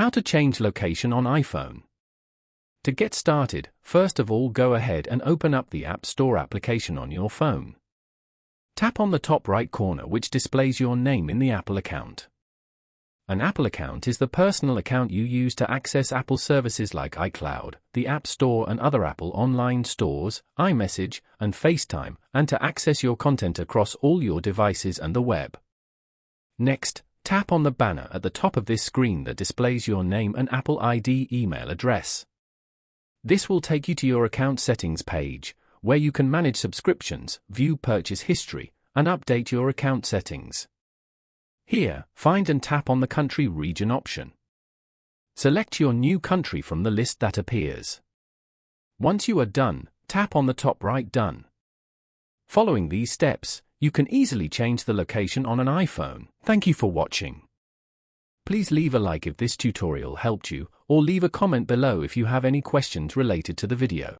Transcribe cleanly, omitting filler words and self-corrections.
How to change location on iPhone. To get started, first of all go ahead and open up the App Store application on your phone. Tap on the top right corner which displays your name in the Apple account. An Apple account is the personal account you use to access Apple services like iCloud, the App Store and other Apple online stores, iMessage, and FaceTime, and to access your content across all your devices and the web. Next, tap on the banner at the top of this screen that displays your name and Apple ID email address. This will take you to your account settings page, where you can manage subscriptions, view purchase history, and update your account settings. Here, find and tap on the country region option. Select your new country from the list that appears. Once you are done, tap on the top right Done. Following these steps, you can easily change the location on an iPhone. Thank you for watching. Please leave a like if this tutorial helped you, or leave a comment below if you have any questions related to the video.